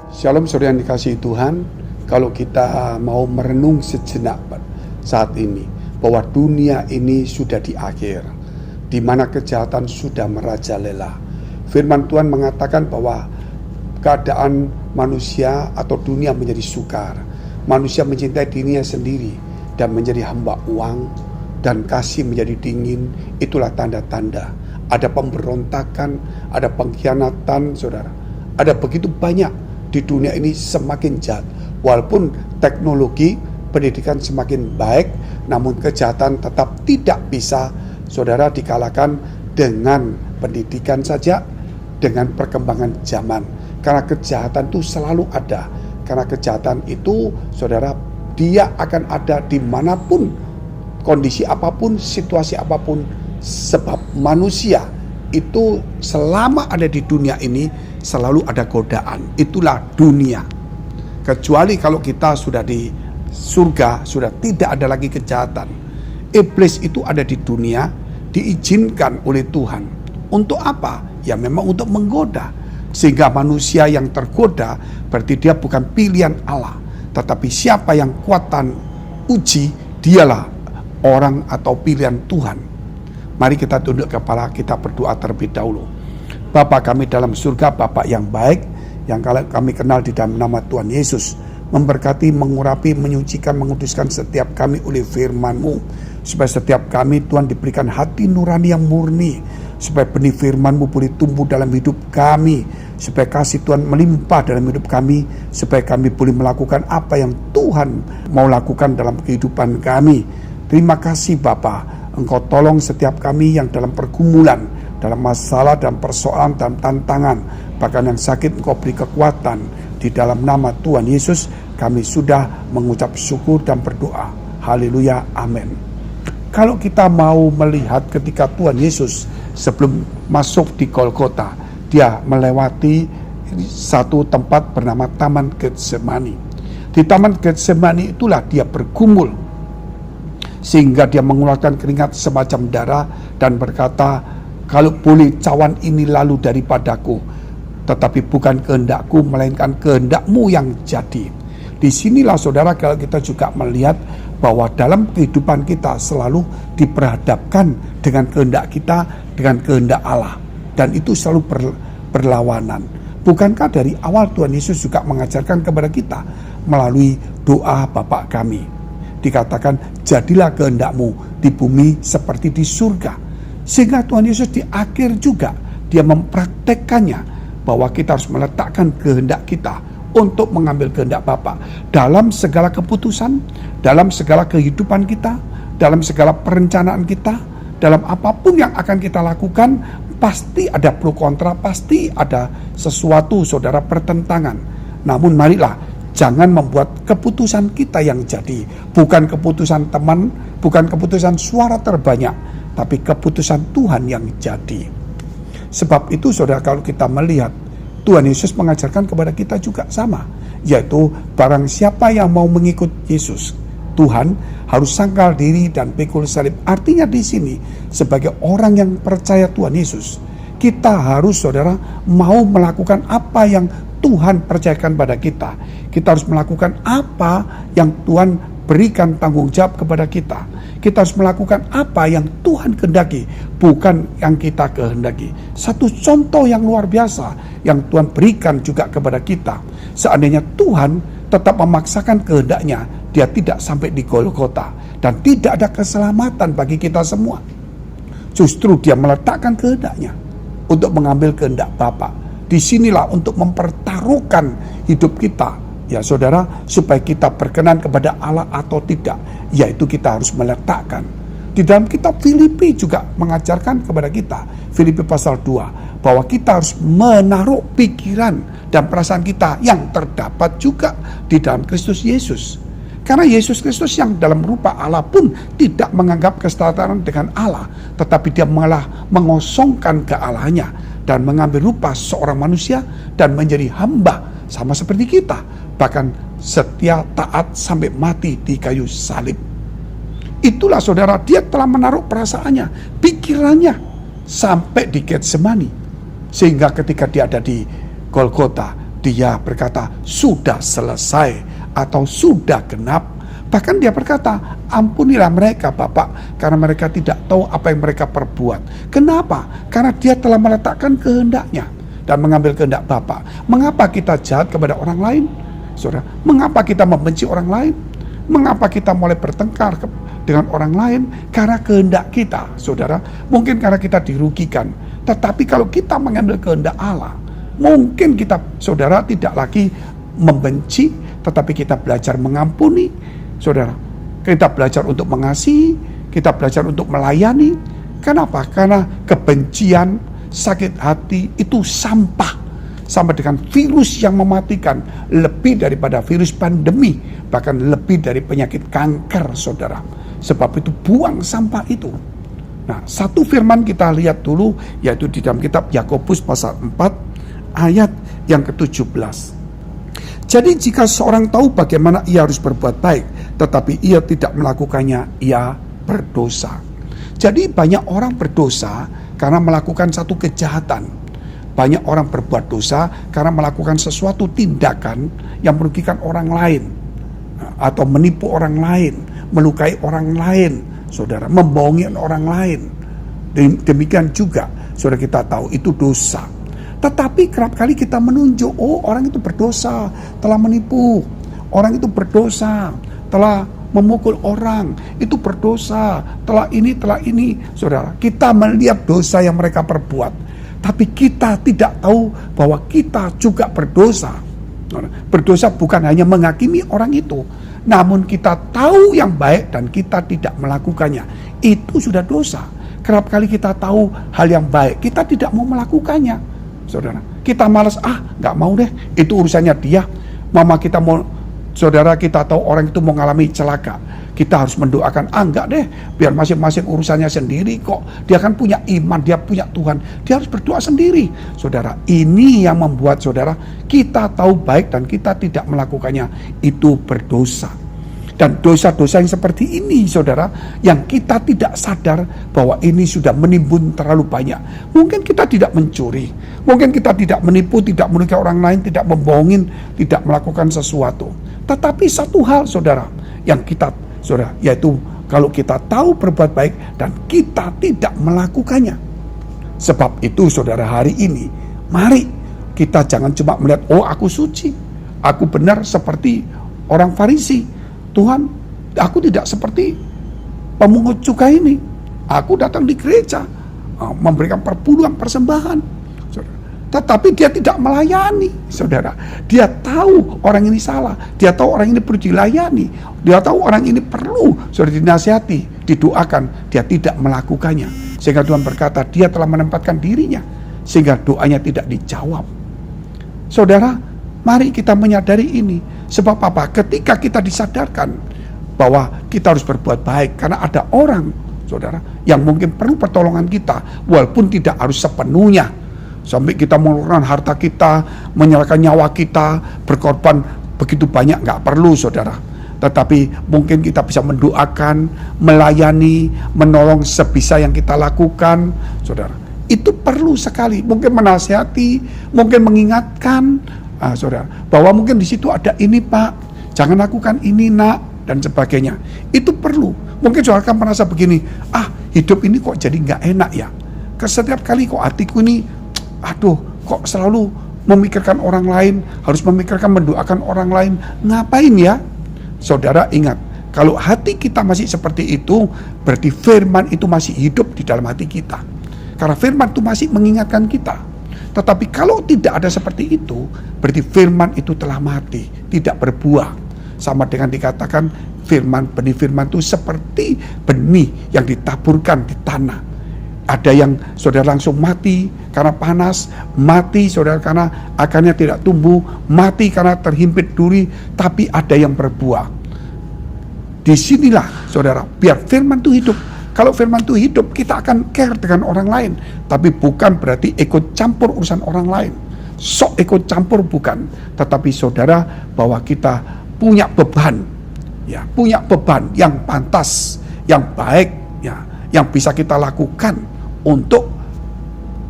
Shalom saudara yang dikasihi Tuhan. Kalau kita mau merenung sejenak saat ini, bahwa dunia ini sudah di akhir, di mana kejahatan sudah merajalela. Firman Tuhan mengatakan bahwa keadaan manusia atau dunia menjadi sukar. Manusia mencintai dirinya sendiri dan menjadi hamba uang, dan kasih menjadi dingin. Itulah tanda-tanda ada pemberontakan, ada pengkhianatan, saudara. Ada begitu banyak di dunia ini, semakin jahat. Walaupun teknologi pendidikan semakin baik, namun kejahatan tetap tidak bisa, saudara, dikalahkan dengan pendidikan saja, dengan perkembangan zaman. Karena kejahatan itu selalu ada. Karena kejahatan itu, saudara, dia akan ada dimanapun, kondisi apapun, situasi apapun. Sebab manusia itu selama ada di dunia ini selalu ada godaan. Itulah dunia. Kecuali kalau kita sudah di surga, sudah tidak ada lagi kejahatan. Iblis itu ada di dunia, diizinkan oleh Tuhan. Untuk apa? Ya memang untuk menggoda. Sehingga manusia yang tergoda berarti dia bukan pilihan Allah. Tetapi siapa yang kuatan uji, dialah orang atau pilihan Tuhan. Mari kita tunduk kepala, kita berdoa terlebih dahulu. Bapa kami dalam surga, Bapa yang baik, yang kami kenal di dalam nama Tuhan Yesus, memberkati, mengurapi, menyucikan, menguduskan setiap kami oleh firman-Mu, supaya setiap kami Tuhan diberikan hati nurani yang murni, supaya benih firman-Mu boleh tumbuh dalam hidup kami, supaya kasih Tuhan melimpah dalam hidup kami, supaya kami boleh melakukan apa yang Tuhan mau lakukan dalam kehidupan kami. Terima kasih Bapa, Engkau tolong setiap kami yang dalam pergumulan, dalam masalah, dalam persoalan, dalam tantangan, bahkan yang sakit Engkau beri kekuatan. Di dalam nama Tuhan Yesus kami sudah mengucap syukur dan berdoa. Haleluya, amin. Kalau kita mau melihat ketika Tuhan Yesus sebelum masuk di Golgota, dia melewati satu tempat bernama Taman Getsemani. Di Taman Getsemani itulah dia bergumul, sehingga dia mengeluarkan keringat semacam darah dan berkata, kalau boleh cawan ini lalu daripadaku, tetapi bukan kehendakku melainkan kehendak-Mu yang jadi. Disinilah saudara, kalau kita juga melihat bahwa dalam kehidupan kita selalu diperhadapkan dengan kehendak kita, dengan kehendak Allah, dan itu selalu berlawanan. Bukankah dari awal Tuhan Yesus juga mengajarkan kepada kita melalui doa Bapa kami, dikatakan jadilah kehendak-Mu di bumi seperti di surga. Sehingga Tuhan Yesus di akhir juga dia mempraktekkannya, bahwa kita harus meletakkan kehendak kita untuk mengambil kehendak Bapa dalam segala keputusan, dalam segala kehidupan kita, dalam segala perencanaan kita, dalam apapun yang akan kita lakukan. Pasti ada pro kontra, pasti ada sesuatu, saudara, pertentangan. Namun marilah jangan membuat keputusan kita yang jadi, bukan keputusan teman, bukan keputusan suara terbanyak, tapi keputusan Tuhan yang jadi. Sebab itu saudara, kalau kita melihat Tuhan Yesus mengajarkan kepada kita juga sama, yaitu barang siapa yang mau mengikut Yesus, Tuhan, harus sangkal diri dan pikul salib. Artinya di sini sebagai orang yang percaya Tuhan Yesus, kita harus saudara mau melakukan apa yang Tuhan percayakan pada kita. Kita harus melakukan apa yang Tuhan berikan tanggung jawab kepada kita. Kita harus melakukan apa yang Tuhan kehendaki, bukan yang kita kehendaki. Satu contoh yang luar biasa yang Tuhan berikan juga kepada kita. Seandainya Tuhan tetap memaksakan kehendaknya, dia tidak sampai di Golgota dan tidak ada keselamatan bagi kita semua. Justru dia meletakkan kehendaknya untuk mengambil kehendak Bapa. Disinilah untuk mempertaruhkan hidup kita, ya saudara, supaya kita berkenan kepada Allah atau tidak, yaitu kita harus meletakkan. Di dalam kitab Filipi juga mengajarkan kepada kita, Filipi pasal 2, bahwa kita harus menaruh pikiran dan perasaan kita yang terdapat juga di dalam Kristus Yesus. Karena Yesus Kristus yang dalam rupa Allah pun tidak menganggap kesetaraan dengan Allah, tetapi dia malah mengosongkan kealahannya dan mengambil rupa seorang manusia dan menjadi hamba sama seperti kita, bahkan setia taat sampai mati di kayu salib. Itulah saudara, dia telah menaruh perasaannya, pikirannya sampai di Getsemani, sehingga ketika dia ada di Golgota, dia berkata sudah selesai atau sudah genap. Bahkan dia berkata, ampunilah mereka Bapak, karena mereka tidak tahu apa yang mereka perbuat. Kenapa? Karena dia telah meletakkan kehendaknya dan mengambil kehendak Bapa. Mengapa kita jahat kepada orang lain? Saudara, mengapa kita membenci orang lain? Mengapa kita mulai bertengkar dengan orang lain? Karena kehendak kita, saudara. Mungkin karena kita dirugikan. Tetapi kalau kita mengambil kehendak Allah, mungkin kita, saudara, tidak lagi membenci, tetapi kita belajar mengampuni. Saudara, kita belajar untuk mengasihi, kita belajar untuk melayani. Kenapa? Karena kebencian, sakit hati itu sampah, sama dengan virus yang mematikan, lebih daripada virus pandemi, bahkan lebih dari penyakit kanker, saudara. Sebab itu buang sampah itu. Nah, satu firman kita lihat dulu, yaitu di dalam kitab Yakobus pasal 4 ayat yang ke-17. Jadi jika seorang tahu bagaimana ia harus berbuat baik, tetapi ia tidak melakukannya, ia berdosa. Jadi banyak orang berdosa karena melakukan satu kejahatan. Banyak orang berbuat dosa karena melakukan sesuatu tindakan yang merugikan orang lain, atau menipu orang lain, melukai orang lain, saudara, membohongi orang lain. Demikian juga, saudara, kita tahu itu dosa. Tetapi kerap kali kita menunjuk, oh orang itu berdosa, telah menipu. Orang itu berdosa, telah memukul orang. Itu berdosa, telah ini. Saudara, kita melihat dosa yang mereka perbuat. Tapi kita tidak tahu bahwa kita juga berdosa. Berdosa bukan hanya menghakimi orang itu, namun kita tahu yang baik dan kita tidak melakukannya. Itu sudah dosa. Kerap kali kita tahu hal yang baik, kita tidak mau melakukannya. Saudara, kita malas, nggak mau deh, itu urusannya dia. Mama kita mau, saudara, kita tahu orang itu mau mengalami celaka, kita harus mendoakan, enggak deh, biar masing-masing urusannya sendiri kok. Dia kan punya iman, dia punya Tuhan, dia harus berdoa sendiri. Saudara, ini yang membuat, saudara, kita tahu baik dan kita tidak melakukannya, itu berdosa. Dan dosa-dosa yang seperti ini, saudara, yang kita tidak sadar bahwa ini sudah menimbun terlalu banyak. Mungkin kita tidak mencuri, mungkin kita tidak menipu, tidak merugikan orang lain, tidak membohongin, tidak melakukan sesuatu. Tetapi satu hal, saudara, yang kita, saudara, yaitu kalau kita tahu berbuat baik dan kita tidak melakukannya. Sebab itu, saudara, hari ini, mari kita jangan cuma melihat, oh aku suci, aku benar seperti orang Farisi. Tuhan, aku tidak seperti pemungut cukai ini. Aku datang di gereja, memberikan persembahan. Tetapi dia tidak melayani, saudara. Dia tahu orang ini salah. Dia tahu orang ini perlu dilayani. Dia tahu orang ini perlu, saudara, dinasihati, didoakan. Dia tidak melakukannya. Sehingga Tuhan berkata, dia telah menempatkan dirinya, sehingga doanya tidak dijawab. Saudara, mari kita menyadari ini. Sebab apa? Ketika kita disadarkan bahwa kita harus berbuat baik, karena ada orang, saudara, yang mungkin perlu pertolongan kita, walaupun tidak harus sepenuhnya. Sampai kita mengeluarkan harta kita, menyerahkan nyawa kita, berkorban begitu banyak, nggak perlu, saudara. Tetapi mungkin kita bisa mendoakan, melayani, menolong sebisa yang kita lakukan, saudara. Itu perlu sekali. Mungkin menasihati, mungkin mengingatkan, saudara, bahwa mungkin di situ ada ini Pak, jangan lakukan ini Nak, dan sebagainya. Itu perlu. Mungkin saudara kan merasa begini, hidup ini kok jadi nggak enak ya. Setiap kali kok hatiku ini, kok selalu memikirkan orang lain, harus memikirkan mendoakan orang lain. Ngapain ya? Saudara ingat, kalau hati kita masih seperti itu, berarti firman itu masih hidup di dalam hati kita. Karena firman itu masih mengingatkan kita. Tetapi kalau tidak ada seperti itu, berarti firman itu telah mati, tidak berbuah. Sama dengan dikatakan benih firman itu seperti benih yang ditaburkan di tanah. Ada yang saudara langsung mati karena panas, mati saudara karena akarnya tidak tumbuh, mati karena terhimpit duri, tapi ada yang berbuah. Disinilah saudara, biar firman itu hidup. Kalau firman itu hidup, kita akan care dengan orang lain. Tapi bukan berarti ikut campur urusan orang lain. Sok ikut campur bukan. Tetapi saudara, bahwa kita punya beban. Ya, punya beban yang pantas, yang baik, ya, yang bisa kita lakukan untuk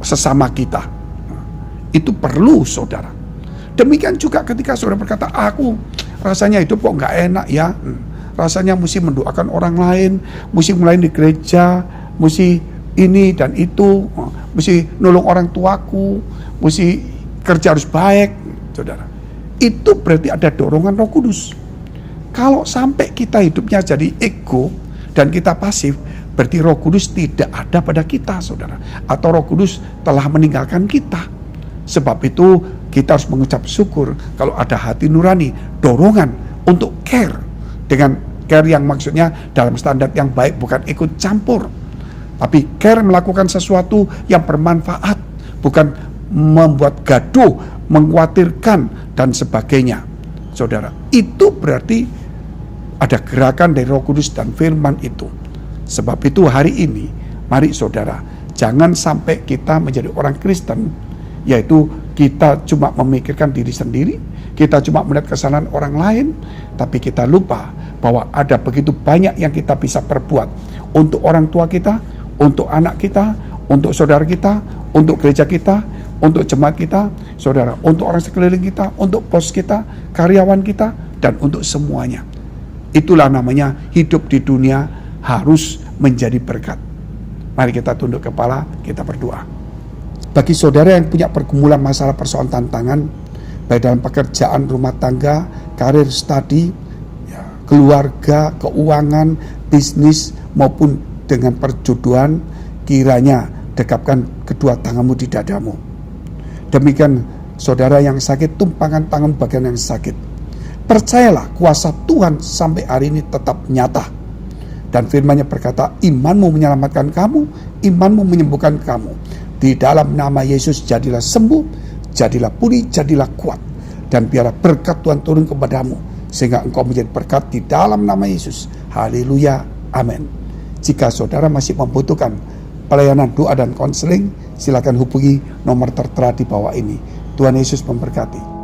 sesama kita. Itu perlu, saudara. Demikian juga ketika saudara berkata, aku rasanya hidup kok nggak enak ya. Rasanya mesti mendoakan orang lain, mesti mulai di gereja, mesti ini dan itu, mesti nolong orang tuaku, mesti kerja harus baik, saudara. Itu berarti ada dorongan Roh Kudus. Kalau sampai kita hidupnya jadi ego dan kita pasif, berarti Roh Kudus tidak ada pada kita, saudara. Atau Roh Kudus telah meninggalkan kita. Sebab itu kita harus mengucap syukur kalau ada hati nurani, dorongan untuk care. Dengan care yang maksudnya dalam standar yang baik, bukan ikut campur. Tapi care melakukan sesuatu yang bermanfaat, bukan membuat gaduh, mengkhawatirkan, dan sebagainya. Saudara, itu berarti ada gerakan dari Roh Kudus dan firman itu. Sebab itu hari ini, mari saudara, jangan sampai kita menjadi orang Kristen, yaitu kita cuma memikirkan diri sendiri, kita cuma melihat kesalahan orang lain, tapi kita lupa bahwa ada begitu banyak yang kita bisa perbuat untuk orang tua kita, untuk anak kita, untuk saudara kita, untuk gereja kita, untuk jemaat kita, saudara, untuk orang sekeliling kita, untuk bos kita, karyawan kita, dan untuk semuanya. Itulah namanya hidup di dunia harus menjadi berkat. Mari kita tunduk kepala, kita berdoa. Bagi saudara yang punya pergumulan masalah persoalan tantangan, baik dalam pekerjaan, rumah tangga, karir, studi, keluarga, keuangan, bisnis, maupun dengan perjodohan, kiranya dekapkan kedua tanganmu di dadamu. Demikian saudara yang sakit, tumpangkan tangan bagian yang sakit. Percayalah kuasa Tuhan sampai hari ini tetap nyata. Dan firman-Nya berkata, imanmu menyelamatkan kamu, imanmu menyembuhkan kamu. Di dalam nama Yesus jadilah sembuh, jadilah pulih, jadilah kuat. Dan biarlah berkat Tuhan turun kepadamu, sehingga engkau menjadi berkat di dalam nama Yesus. Haleluya, amin. Jika saudara masih membutuhkan pelayanan doa dan konseling, silakan hubungi nomor tertera di bawah ini. Tuhan Yesus memberkati.